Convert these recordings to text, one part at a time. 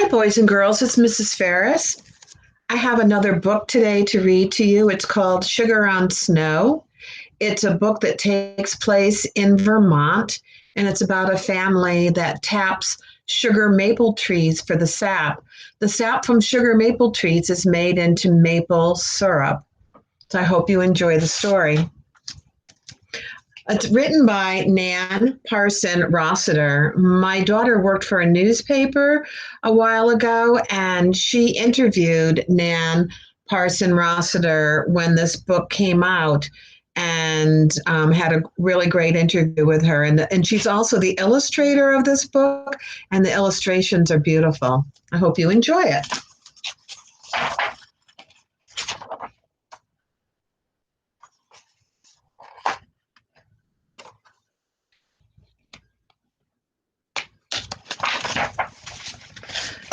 Hi, boys and girls. It's Mrs. Ferris. I have another book today to read to you. It's called Sugar on Snow. It's a book that takes place in Vermont, and it's about a family that taps sugar maple trees for the sap. The sap from sugar maple trees is made into maple syrup. So I hope you enjoy the story. It's written by Nan Parson Rossiter. My daughter worked for a newspaper a while ago, and she interviewed Nan Parson Rossiter when this book came out and had a really great interview with her. And she's also the illustrator of this book, and the illustrations are beautiful. I hope you enjoy it.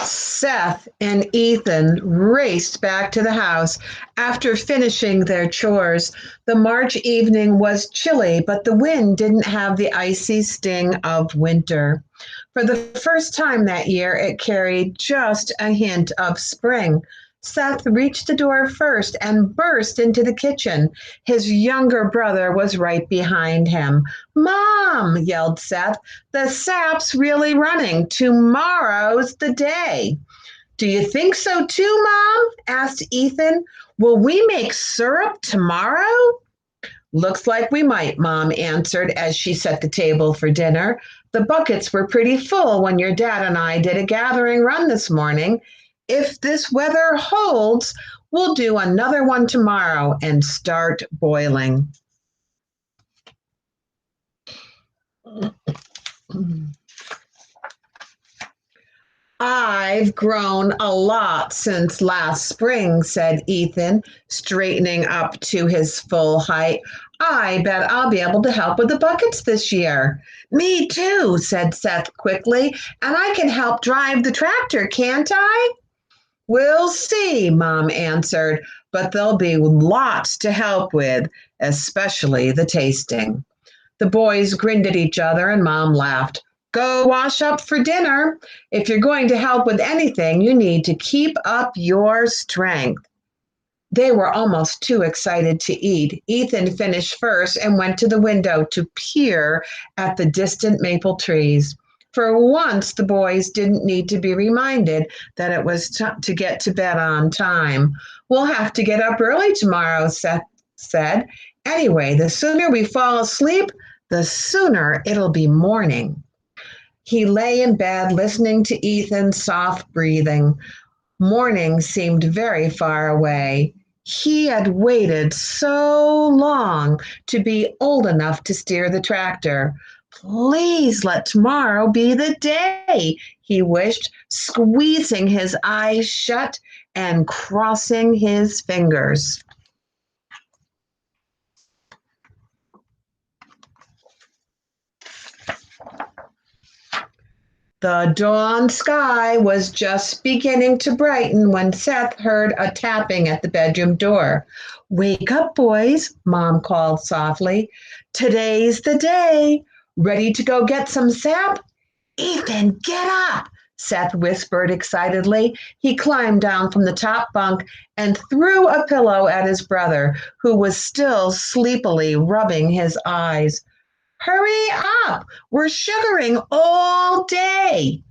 Seth and Ethan raced back to the house after finishing their chores. The March evening was chilly, but the wind didn't have the icy sting of winter. For the first time that year, it carried just a hint of spring. Seth reached the door first and burst into the kitchen. His younger brother was right behind him. "Mom," yelled Seth, "the sap's really running. Tomorrow's the day." "Do you think so too, Mom?" asked Ethan. "Will we make syrup tomorrow?" "Looks like we might," Mom answered as she set the table for dinner. "The buckets were pretty full when your dad and I did a gathering run this morning. If this weather holds, we'll do another one tomorrow and start boiling." "I've grown a lot since last spring," said Ethan, straightening up to his full height. "I bet I'll be able to help with the buckets this year." "Me too," said Seth quickly, "and I can help drive the tractor, can't I?" "We'll see," Mom answered, "but there'll be lots to help with, especially the tasting." The boys grinned at each other and Mom laughed. "Go wash up for dinner. If you're going to help with anything, you need to keep up your strength." They were almost too excited to eat. Ethan finished first and went to the window to peer at the distant maple trees. For once, the boys didn't need to be reminded that it was to get to bed on time. "We'll have to get up early tomorrow," Seth said. "Anyway, the sooner we fall asleep, the sooner it'll be morning." He lay in bed listening to Ethan's soft breathing. Morning seemed very far away. He had waited so long to be old enough to steer the tractor. "Please let tomorrow be the day," he wished, squeezing his eyes shut and crossing his fingers. The dawn sky was just beginning to brighten when Seth heard a tapping at the bedroom door. "Wake up, boys," Mom called softly. "Today's the day. Ready to go get some sap?" "Ethan, get up," Seth whispered excitedly. He climbed down from the top bunk and threw a pillow at his brother, who was still sleepily rubbing his eyes. "Hurry up! We're sugaring all day."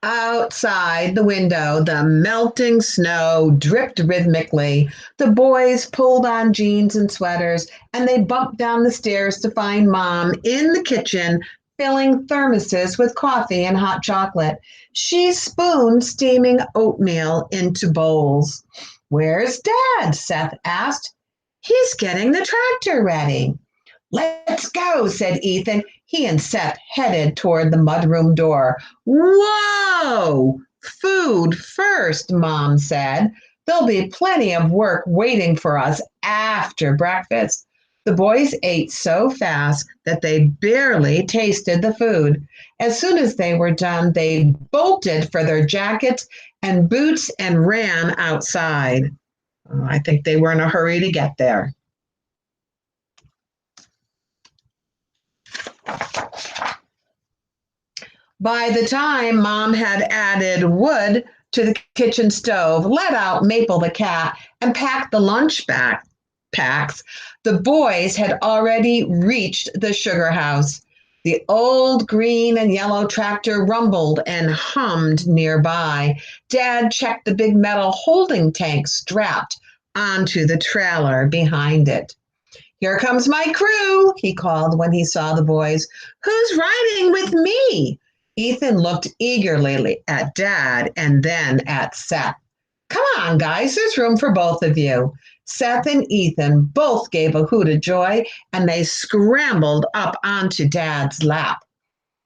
Outside the window, the melting snow dripped rhythmically. The boys pulled on jeans and sweaters, and they bumped down the stairs to find Mom in the kitchen filling thermoses with coffee and hot chocolate. She spooned steaming oatmeal into bowls. "Where's Dad?" Seth asked. "He's getting the tractor ready." "Let's go," said Ethan. He and Seth headed toward the mudroom door. "Whoa! Food first," Mom said. "There'll be plenty of work waiting for us after breakfast." The boys ate so fast that they barely tasted the food. As soon as they were done, they bolted for their jackets and boots and ran outside. I think they were in a hurry to get there. By the time Mom had added wood to the kitchen stove, let out Maple the cat, and packed the packs, the boys had already reached the sugar house. The old green and yellow tractor rumbled and hummed nearby. Dad checked the big metal holding tank strapped onto the trailer behind it. "Here comes my crew," he called when he saw the boys. "Who's riding with me?" Ethan looked eagerly at Dad and then at Seth. "Come on, guys, there's room for both of you." Seth and Ethan both gave a hoot of joy and they scrambled up onto Dad's lap.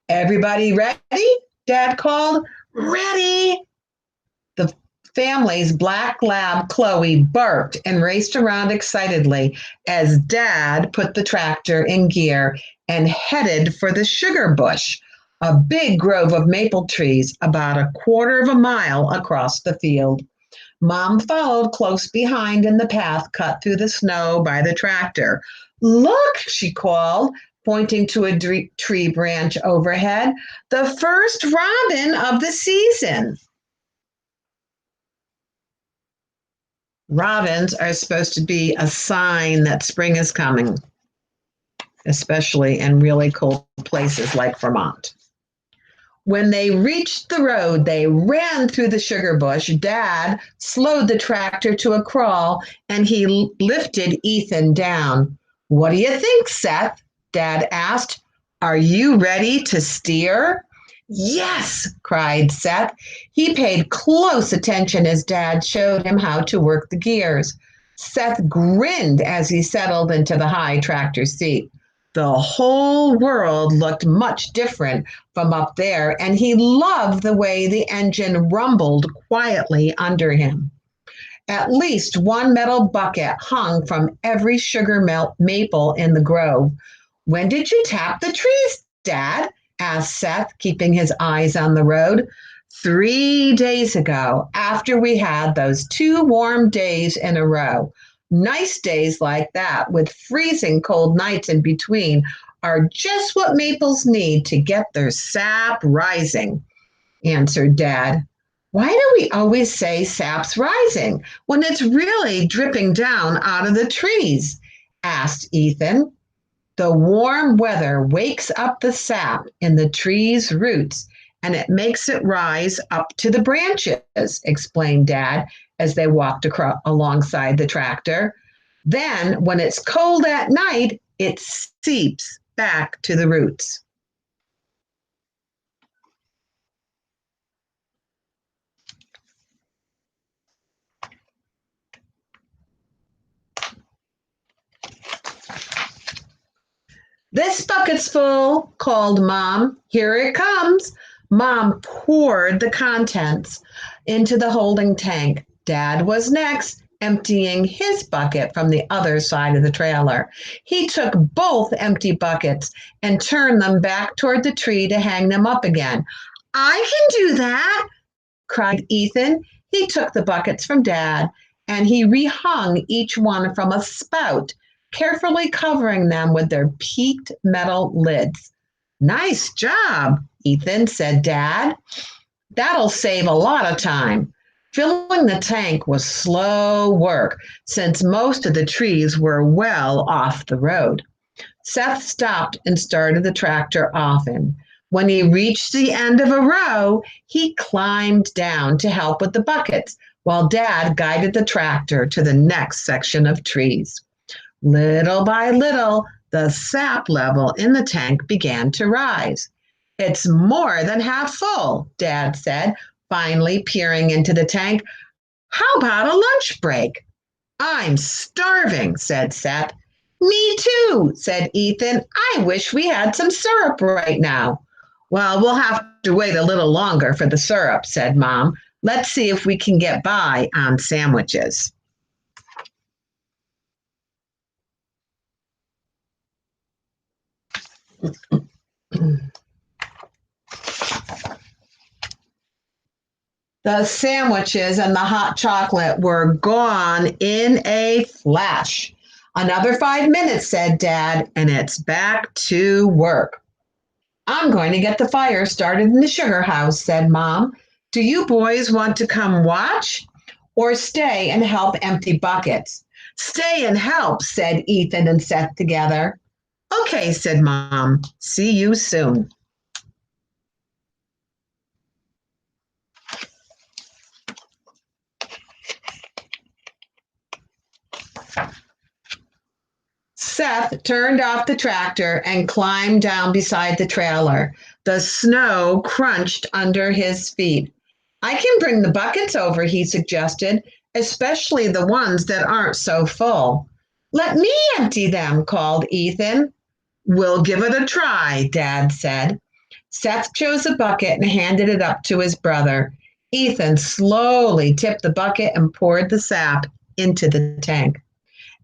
"Everybody ready?" Dad called. "Ready." The family's black lab, Chloe, barked and raced around excitedly as Dad put the tractor in gear and headed for the sugar bush, a big grove of maple trees about a quarter of a mile across the field. Mom followed close behind in the path cut through the snow by the tractor. "Look," she called, pointing to a tree branch overhead, "the first robin of the season." Robins are supposed to be a sign that spring is coming, especially in really cold places like Vermont. When they reached the road, they ran through the sugar bush. Dad slowed the tractor to a crawl and he lifted Ethan down. "What do you think, Seth?" Dad asked. "Are you ready to steer?" "Yes," cried Seth. He paid close attention as Dad showed him how to work the gears. Seth grinned as he settled into the high tractor seat. The whole world looked much different from up there, and he loved the way the engine rumbled quietly under him. At least one metal bucket hung from every sugar maple in the grove. "When did you tap the trees, Dad?" asked Seth, keeping his eyes on the road. "3 days ago, after we had those 2 warm days in a row. Nice days like that, with freezing cold nights in between, are just what maples need to get their sap rising," answered Dad. "Why do we always say sap's rising when it's really dripping down out of the trees?" asked Ethan. "The warm weather wakes up the sap in the tree's roots and it makes it rise up to the branches," explained Dad as they walked alongside the tractor. "Then, when it's cold at night, it seeps back to the roots." "This bucket's full," called Mom. "Here it comes." Mom poured the contents into the holding tank. Dad was next, emptying his bucket from the other side of the trailer. He took both empty buckets and turned them back toward the tree to hang them up again. "I can do that," cried Ethan. He took the buckets from Dad and he rehung each one from a spout, carefully covering them with their peaked metal lids. "Nice job, Ethan," said Dad. "That'll save a lot of time." Filling the tank was slow work since most of the trees were well off the road. Seth stopped and started the tractor often. When he reached the end of a row, he climbed down to help with the buckets while Dad guided the tractor to the next section of trees. Little by little, the sap level in the tank began to rise. "It's more than half full," Dad said, finally peering into the tank. "How about a lunch break?" "I'm starving," said Seth. "Me too," said Ethan. "I wish we had some syrup right now." "Well, we'll have to wait a little longer for the syrup," said Mom. "Let's see if we can get by on sandwiches." The sandwiches and the hot chocolate were gone in a flash. Another 5 minutes, said Dad, and it's back to work. I'm going to get the fire started in the sugar house, said Mom. Do you boys want to come watch or stay and help empty buckets? Stay and help, said Ethan and Seth together. Okay, said Mom. See you soon. Seth turned off the tractor and climbed down beside the trailer. The snow crunched under his feet. I can bring the buckets over, he suggested, especially the ones that aren't so full. Let me empty them, called Ethan. We'll give it a try, Dad said. Seth chose a bucket and handed it up to his brother. Ethan slowly tipped the bucket and poured the sap into the tank.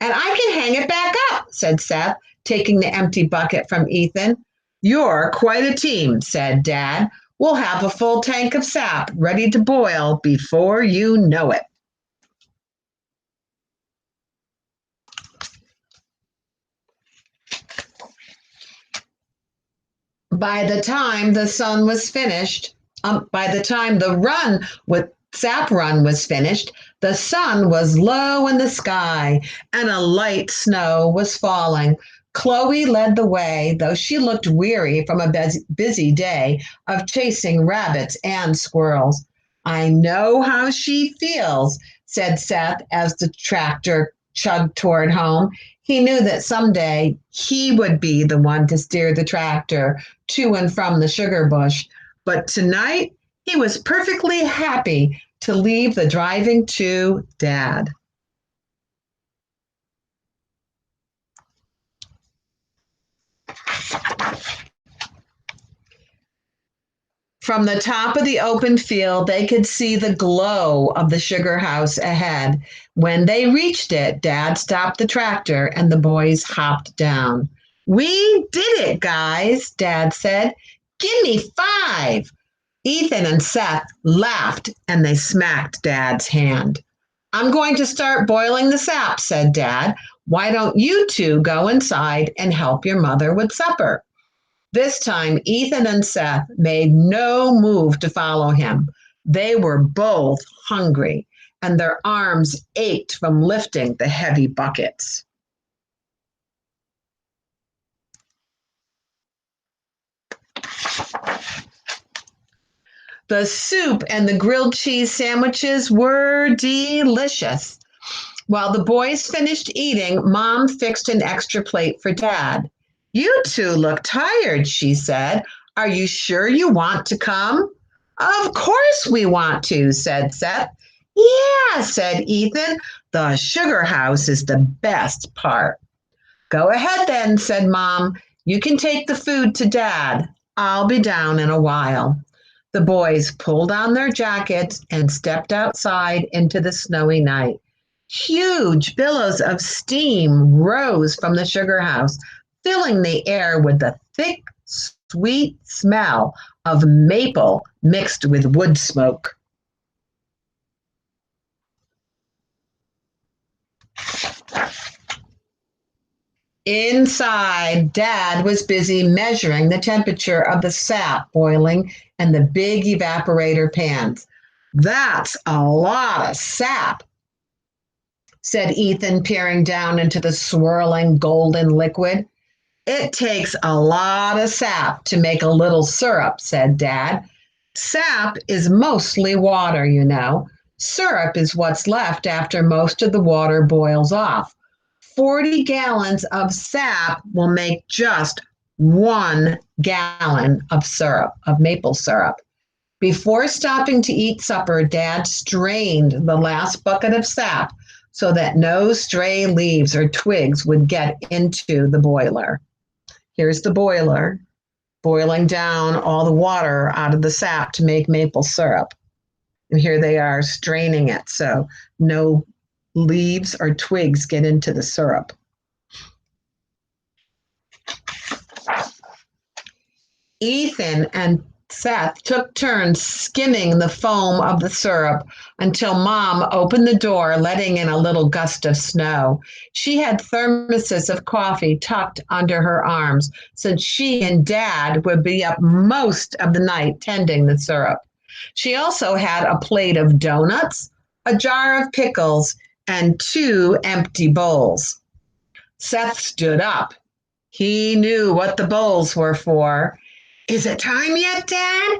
And I can hang it back up, said Seth, taking the empty bucket from Ethan. You're quite a team, said Dad. We'll have a full tank of sap ready to boil before you know it. By the time the sun was finished, by the time the run with Sap Run was finished, the sun was low in the sky and a light snow was falling. Chloe led the way, though she looked weary from a busy day of chasing rabbits and squirrels. I know how she feels, said Seth as the tractor chugged toward home. He knew that someday he would be the one to steer the tractor to and from the sugar bush. But tonight, he was perfectly happy to leave the driving to Dad. From the top of the open field, they could see the glow of the sugar house ahead. When they reached it, Dad stopped the tractor and the boys hopped down. We did it, guys, Dad said. Give me 5. Ethan and Seth laughed and they smacked Dad's hand. I'm going to start boiling the sap, said Dad. Why don't you two go inside and help your mother with supper? This time, Ethan and Seth made no move to follow him. They were both hungry and their arms ached from lifting the heavy buckets. The soup and the grilled cheese sandwiches were delicious. While the boys finished eating, Mom fixed an extra plate for Dad. You two look tired, she said. Are you sure you want to come? Of course we want to, said Seth. Yeah, said Ethan. The sugar house is the best part. Go ahead then, said Mom. You can take the food to Dad. I'll be down in a while. The boys pulled on their jackets and stepped outside into the snowy night. Huge billows of steam rose from the sugar house, filling the air with the thick, sweet smell of maple mixed with wood smoke. Inside, Dad was busy measuring the temperature of the sap boiling in the big evaporator pans. That's a lot of sap, said Ethan, peering down into the swirling golden liquid. It takes a lot of sap to make a little syrup, said Dad. Sap is mostly water, you know. Syrup is what's left after most of the water boils off. 40 gallons of sap will make just 1 gallon of syrup, of maple syrup. Before stopping to eat supper, Dad strained the last bucket of sap so that no stray leaves or twigs would get into the boiler. Here's the boiler, boiling down all the water out of the sap to make maple syrup. And here they are straining it so no leaves or twigs get into the syrup. Ethan and Seth took turns skimming the foam of the syrup until Mom opened the door, letting in a little gust of snow. She had thermoses of coffee tucked under her arms, since she and Dad would be up most of the night tending the syrup. She also had a plate of donuts, a jar of pickles, and two empty bowls. Seth stood up. He knew what the bowls were for. Is it time yet, Dad?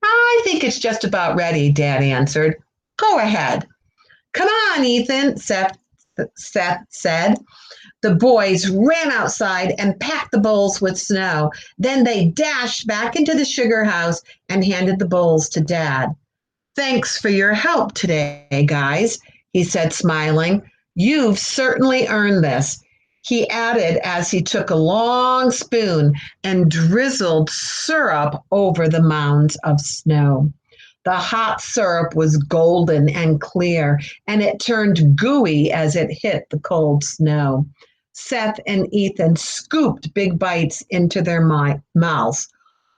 I think it's just about ready, Dad answered. Go ahead. Come on, Ethan, Seth said. The boys ran outside and packed the bowls with snow. Then they dashed back into the sugar house and handed the bowls to Dad. Thanks for your help today, guys, he said, smiling. You've certainly earned this. He added as he took a long spoon and drizzled syrup over the mounds of snow. The hot syrup was golden and clear, and it turned gooey as it hit the cold snow. Seth and Ethan scooped big bites into their mouths.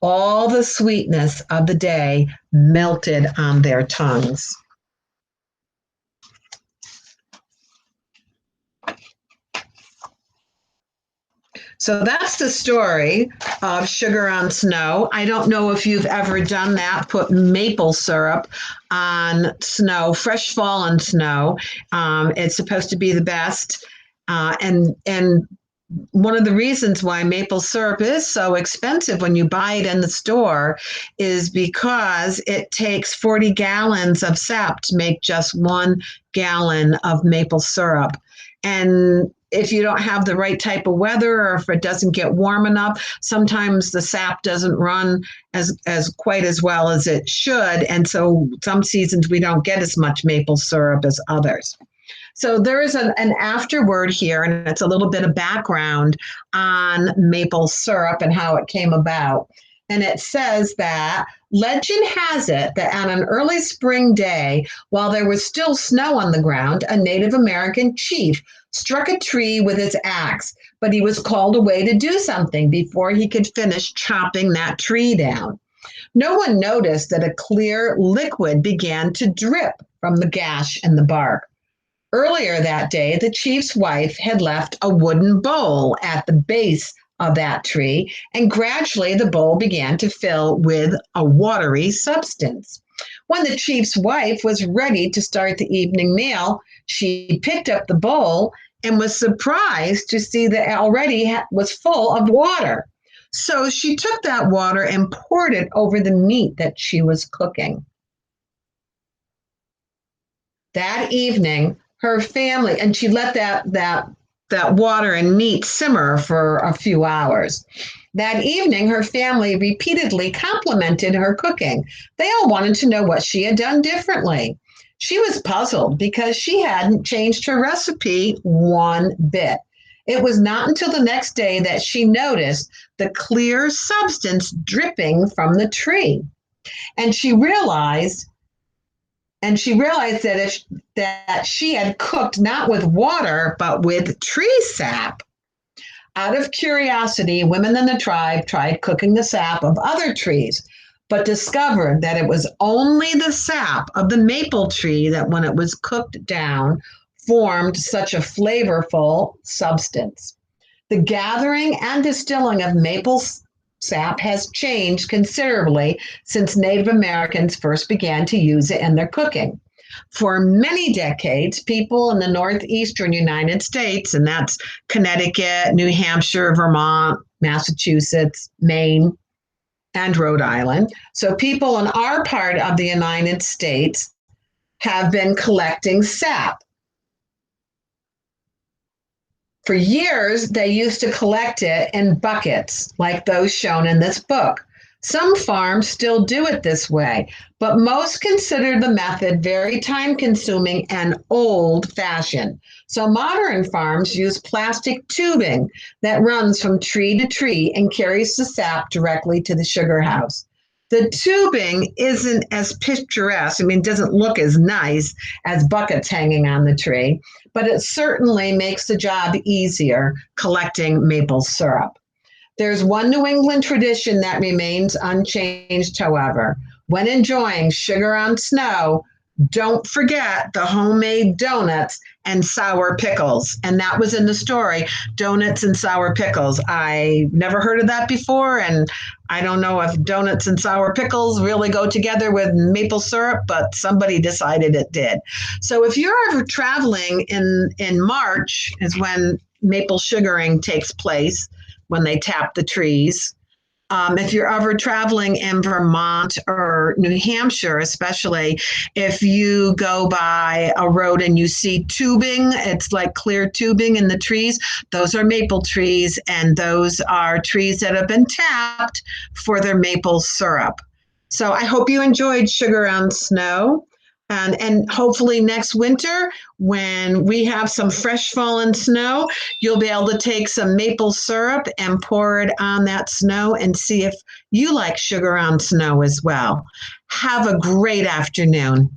All the sweetness of the day melted on their tongues. So that's the story of sugar on snow. I don't know if you've ever done that, put maple syrup on snow, fresh fallen snow. It's supposed to be the best. And one of the reasons why maple syrup is so expensive when you buy it in the store is because it takes 40 gallons of sap to make just 1 gallon of maple syrup. And if you don't have the right type of weather or if it doesn't get warm enough, sometimes the sap doesn't run as quite as well as it should. And so some seasons we don't get as much maple syrup as others. So there is an afterword here, and it's a little bit of background on maple syrup and how it came about. And it says that legend has it that on an early spring day, while there was still snow on the ground, a Native American chief struck a tree with his axe, but he was called away to do something before he could finish chopping that tree down. No one noticed that a clear liquid began to drip from the gash in the bark. Earlier that day, the chief's wife had left a wooden bowl at the base of that tree, and gradually the bowl began to fill with a watery substance. When the chief's wife was ready to start the evening meal, she picked up the bowl and was surprised to see that it already was full of water. So she took that water and poured it over the meat that she was cooking. That evening, her family, and she let that water and meat simmer for a few hours. That evening, her family repeatedly complimented her cooking. They all wanted to know what she had done differently. She was puzzled because she hadn't changed her recipe one bit. It was not until the next day that she noticed the clear substance dripping from the tree. And she realized that she had cooked not with water, but with tree sap. Out of curiosity, women in the tribe tried cooking the sap of other trees, but discovered that it was only the sap of the maple tree that, when it was cooked down, formed such a flavorful substance. The gathering and distilling of maple sap has changed considerably since Native Americans first began to use it in their cooking. For many decades, people in the northeastern United States, and that's Connecticut, New Hampshire, Vermont, Massachusetts, Maine, and Rhode Island. So people in our part of the United States have been collecting sap. For years, they used to collect it in buckets like those shown in this book. Some farms still do it this way, but most consider the method very time consuming and old fashioned. So modern farms use plastic tubing that runs from tree to tree and carries the sap directly to the sugar house. The tubing isn't as picturesque, it doesn't look as nice as buckets hanging on the tree, but it certainly makes the job easier collecting maple syrup. There's one New England tradition that remains unchanged, however. When enjoying sugar on snow, don't forget the homemade donuts and sour pickles. And that was in the story, donuts and sour pickles. I never heard of that before, and I don't know if donuts and sour pickles really go together with maple syrup, but somebody decided it did. So if you're ever traveling in March is when maple sugaring takes place, when they tap the trees. If you're ever traveling in Vermont or New Hampshire, especially if you go by a road and you see tubing, it's like clear tubing in the trees. Those are maple trees, and those are trees that have been tapped for their maple syrup. So I hope you enjoyed Sugar on Snow. And hopefully next winter, when we have some fresh fallen snow, you'll be able to take some maple syrup and pour it on that snow and see if you like sugar on snow as well. Have a great afternoon.